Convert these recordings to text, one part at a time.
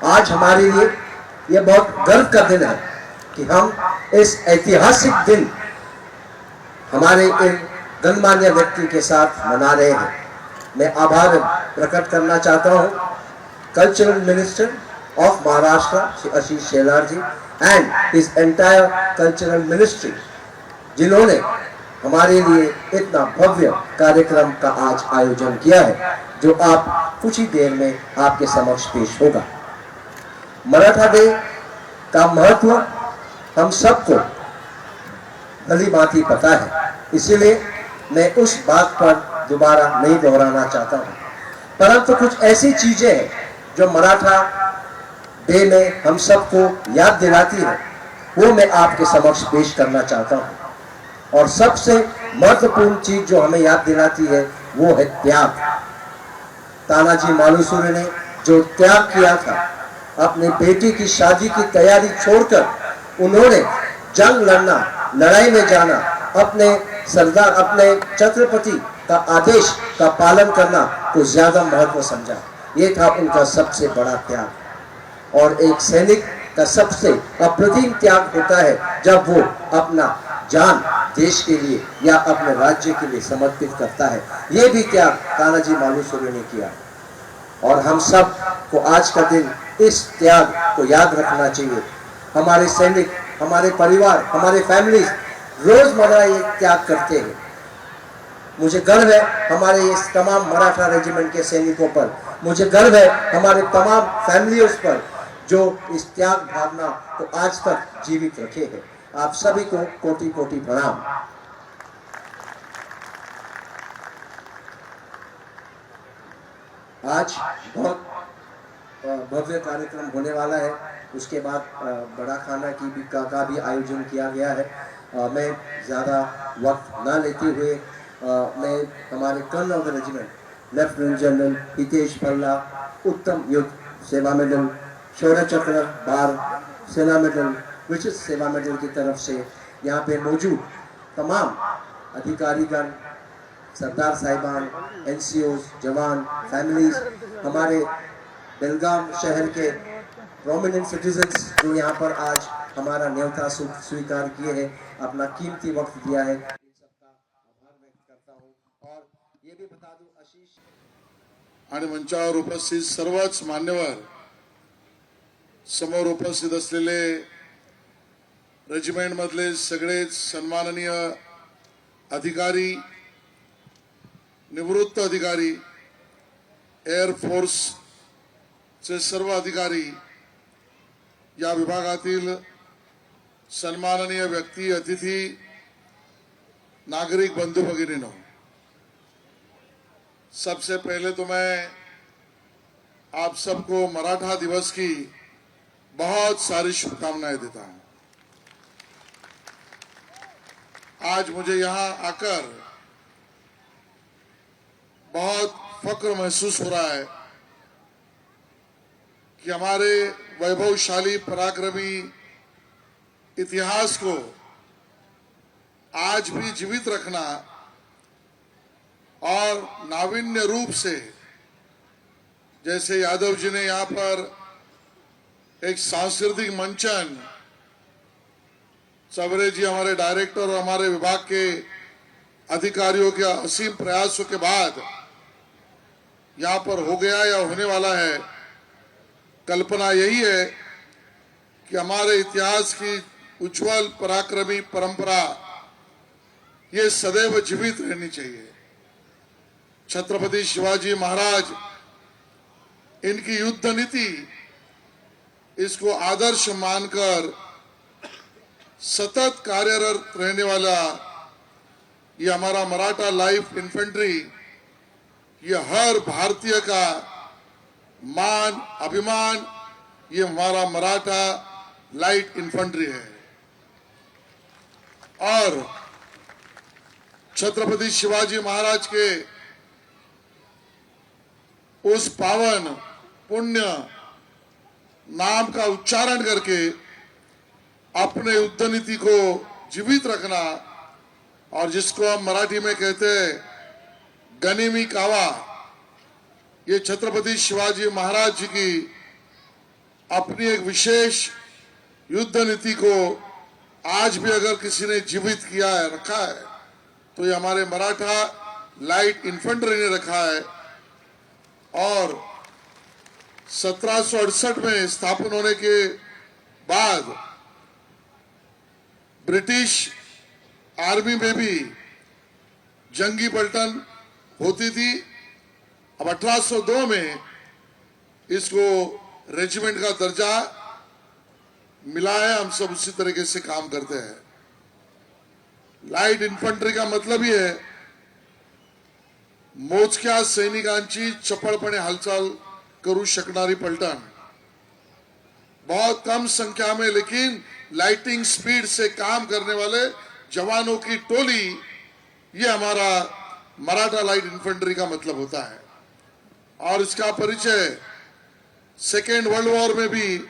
आज हमारे लिए ये बहुत गर्व का दिन है कि हम इस ऐतिहासिक दिन हमारे इन गणमान्य व्यक्ति के साथ मना रहे हैं। मैं आभार प्रकट करना चाहता हूँ cultural minister of Maharashtra Shri Ashish Shelar ji and his entire cultural ministry, जिन्होंने हमारे लिए इतना भव्य कार्यक्रम का आज आयोजन किया है, जो आप कुछ ही देर में आपके समक्ष पेश होगा। मराठा डे का महत्व हम सबको भली भांति पता है, इसीलिए मैं उस बात पर दोबारा नहीं दोहराना चाहता हूँ, परंतु कुछ ऐसी चीजें हैं जो मराठा डे में हम सबको याद दिलाती है, वो मैं आपके समक्ष पेश करना चाहता हूँ। और सबसे महत्वपूर्ण चीज जो हमें याद दिलाती है वो है त्याग। तानाजी मालुसरे ने जो त्याग किया था, अपनी बेटी की शादी की तैयारी छोड़कर उन्होंने जंग लड़ना, लड़ाई में जाना, अपने सरदार, अपने छत्रपति का आदेश का पालन करना को ज्यादा महत्व समझा। ये था उनका सबसे बड़ा त्याग। और एक सैनिक का सबसे अप्रतिम त्याग होता है जब वो अपना जान देश के लिए या अपने राज्य के लिए समर्पित करता है। ये भी त्याग तानाजी मालुसरे ने किया और हम सब को आज का दिन इस त्याग को याद रखना चाहिए। हमारे सैनिक, हमारे परिवार, हमारे फैमिलीज रोजमर्रा ये त्याग करते हैं। मुझे गर्व है हमारे इस तमाम मराठा रेजिमेंट के सैनिकों पर, मुझे गर्व है हमारे तमाम फैमिलीज पर जो इस त्याग भावना को आज तक जीवित रखे हैं। आप सभी को कोटि कोटि प्रणाम। आज बहुत भव्य कार्यक्रम होने वाला है, उसके बाद बड़ा खाना का भी आयोजन किया गया है। मैं ज़्यादा वक्त ना लेते हुए मैं हमारे colonel of the regiment lieutenant general Hitesh Palla, उत्तम युद्ध सेवा मेडल, शौर्य चक्र, बार सेना मेडल, विशिष्ट सेवा मेडल की तरफ से यहाँ पे मौजूद तमाम अधिकारीगण, सरदार साहिबान, एनसीओ, जवान, फैमिलीज, हमारे बेलगाम शहर के प्रोमिनेंट सिटीजन्स जो यहाँ पर आज हमारा न्योता स्वीकार किए हैं, अपना कीमती वक्त दिया है, इन सबका आभार व्यक्त करता हूँ। और ये भी बता दूं, आशीष आणि मंचावर उपस्थित सर्वच मान्यवर, समोर उपस्थित असलेले रेजिमेंट मधले सगळेच सन्माननीय अधिकारी, निवृत्त अधिकारी, एअर फोर्स चे सर्व अधिकारी, या विभागातील सन्माननीय व्यक्ती, अतिथी, नागरिक बंधु भगिनीनो, सबसे पहले तो मैं आप सबको मराठा दिवस की बहुत सारी शुभकामनाएं देता हूं। आज मुझे यहां आकर बहुत फक्र महसूस हो रहा है कि हमारे वैभवशाली पराक्रमी इतिहास को आज भी जीवित रखना और नाविन्य रूप से, जैसे यादव जी ने यहाँ पर एक सांस्कृतिक मंचन, सवरे जी हमारे डायरेक्टर और हमारे विभाग के अधिकारियों के असीम प्रयासों के बाद यहाँ पर हो गया या होने वाला है। कल्पना यही है कि हमारे इतिहास की उज्जवल पराक्रमी परंपरा ये सदैव जीवित रहनी चाहिए। छत्रपति शिवाजी महाराज, इनकी युद्ध नीति, इसको आदर्श मानकर सतत कार्यरत रहने वाला ये हमारा मराठा लाइट इन्फेंट्री, ये हर भारतीय का मान, अभिमान, ये हमारा मराठा लाइट इन्फेंट्री है। और छत्रपति शिवाजी महाराज के उस पावन पुण्य नाम का उच्चारण करके अपने युद्ध नीति को जीवित रखना, और जिसको हम मराठी में कहते हैं गनिमी कावा, ये छत्रपति शिवाजी महाराज जी की अपनी एक विशेष युद्ध नीति को आज भी अगर किसी ने जीवित किया है, रखा है, तो ये हमारे मराठा लाइट इन्फेंट्री ने रखा है। और 1768 में स्थापन होने के बाद ब्रिटिश आर्मी में भी जंगी पलटन होती थी। अब 1802 में इसको रेजिमेंट का दर्जा मिला है। हम सब उसी तरीके से काम करते हैं। लाइट इन्फंट्री का मतलब ही है मोजक्या सैनिकांची चपळपणे हालचाल करू शकणारी पलटन, बहुत कम संख्या में लेकिन लाइटिंग स्पीड से काम करने वाले जवानों की टोली, ये हमारा मराठा लाइट इन्फेंट्री का मतलब होता है। और इसका परिचय सेकेंड वर्ल्ड वॉर में भी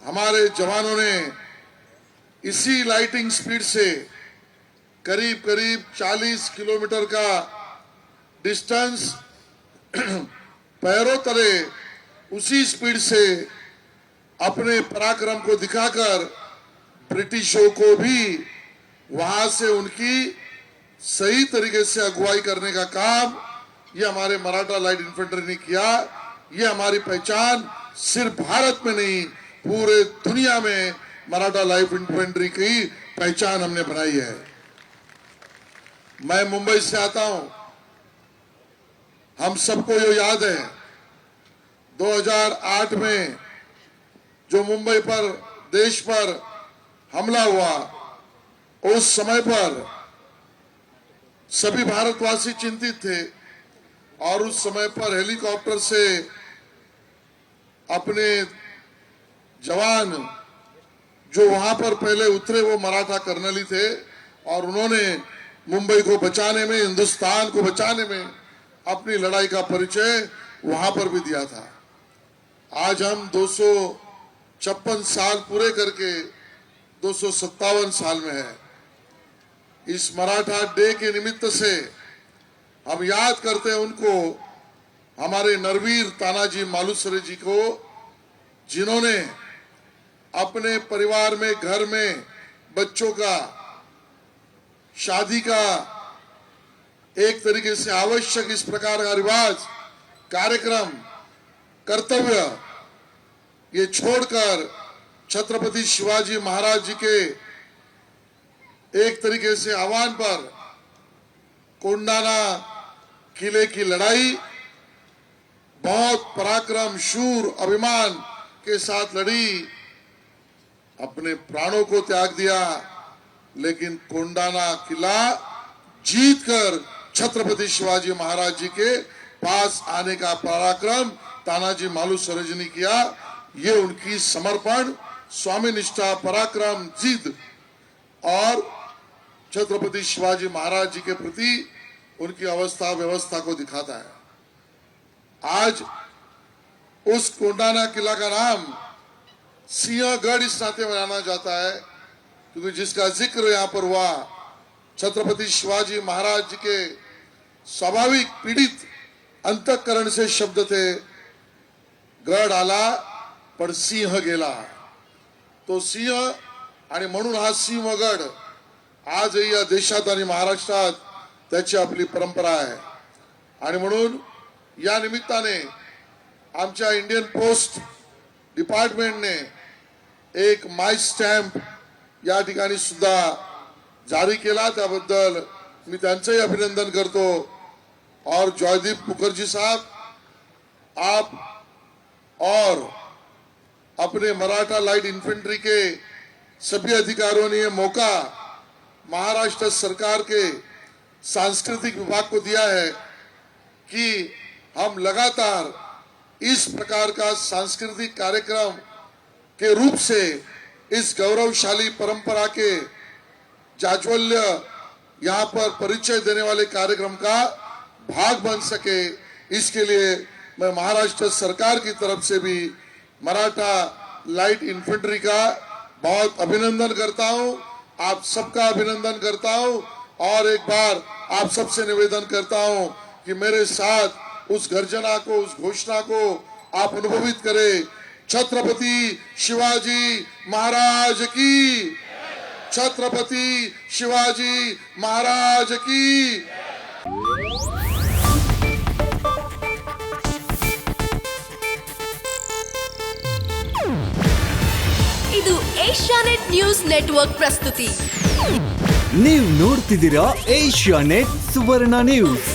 हमारे जवानों ने इसी लाइटिंग स्पीड से करीब करीब 40 किलोमीटर का डिस्टेंस पैरों तले उसी स्पीड से अपने पराक्रम को दिखाकर ब्रिटिशों को भी वहां से उनकी सही तरीके से अगुवाई करने का काम ये हमारे मराठा लाइट इन्फेंट्री ने किया। ये हमारी पहचान सिर्फ भारत में नहीं, पूरे दुनिया में मराठा लाइट इन्फेंट्री की पहचान हमने बनाई है। मैं मुंबई से आता हूं, हम सबको ये याद है 2008 में जो मुंबई पर देश पर हमला हुआ, उस समय पर सभी भारतवासी चिंतित थे और उस समय पर हेलीकॉप्टर से अपने जवान जो वहां पर पहले उतरे वो मराठा कर्नल थे और उन्होंने मुंबई को बचाने में, हिंदुस्तान को बचाने में अपनी लड़ाई का परिचय वहां पर भी दिया था। आज हम 256 साल पूरे करके 257 साल में है। इस मराठा डे के निमित्त से हम याद करते हैं उनको, हमारे नरवीर तानाजी मालुसरे जी को, जिन्होंने अपने परिवार में, घर में बच्चों का शादी का एक तरीके से आवश्यक इस प्रकार का रिवाज, कार्यक्रम, कर्तव्य ये छोड़कर छत्रपति शिवाजी महाराज जी के एक तरीके से आह्वान पर कोंडाना किले की लड़ाई बहुत पराक्रम, शूर, अभिमान के साथ लड़ी, अपने प्राणों को त्याग दिया, लेकिन कोंडाना किला जीतकर छत्रपति शिवाजी महाराज जी के पास आने का पराक्रम तानाजी मालुसरे जी ने किया। ये उनकी समर्पण, स्वामी निष्ठा, पराक्रम, जिद और छत्रपति शिवाजी महाराज जी के प्रति उनकी अवस्था व्यवस्था को दिखाता है। आज उस कोंडाना किला का नाम सिंहगढ़ इस नाते मनाया जाता है क्योंकि जिसका जिक्र यहाँ पर हुआ, छत्रपति शिवाजी महाराज जी के स्वाभाविक पीडित अंतःकरण से शब्द थे, गड आला पण सिंह गेला। तो सिंह आणि म्हणून हा सिंहगड आजही या देशात आणि महाराष्ट्रात त्याची आपली परंपरा आहे। आणि म्हणून या निमित्ताने आमच्या इंडियन पोस्ट डिपार्टमेंटने एक माय स्टॅम्प या ठिकाणी सुद्धा जारी केला, त्याबद्दल मी त्यांचंही अभिनंदन करतो। और जयदीप मुखर्जी साहब, आप और अपने मराठा लाइट इन्फेंट्री के सभी अधिकारियों ने ये मौका महाराष्ट्र सरकार के सांस्कृतिक विभाग को दिया है कि हम लगातार इस प्रकार का सांस्कृतिक कार्यक्रम के रूप से इस गौरवशाली परंपरा के जाज्वल्य यहाँ पर परिचय देने वाले कार्यक्रम का भाग बन सके, इसके लिए मैं महाराष्ट्र सरकार की तरफ से भी मराठा लाइट इन्फेंट्री का बहुत अभिनंदन करता हूं। आप सबका अभिनंदन करता हूं और एक बार आप सबसे निवेदन करता हूं कि मेरे साथ उस गर्जना को, उस घोषणा को आप अनुभवित करें। छत्रपति शिवाजी महाराज की, छत्रपति शिवाजी महाराज की। ಇದು ಏಷ್ಯಾನೆಟ್ ನ್ಯೂಸ್ ನೆಟ್ವರ್ಕ್ ಪ್ರಸ್ತುತಿ. ನೀವು ನೋಡ್ತಿದ್ದೀರಾ ಏಷ್ಯಾನೆಟ್ ಸುವರ್ಣ ನ್ಯೂಸ್.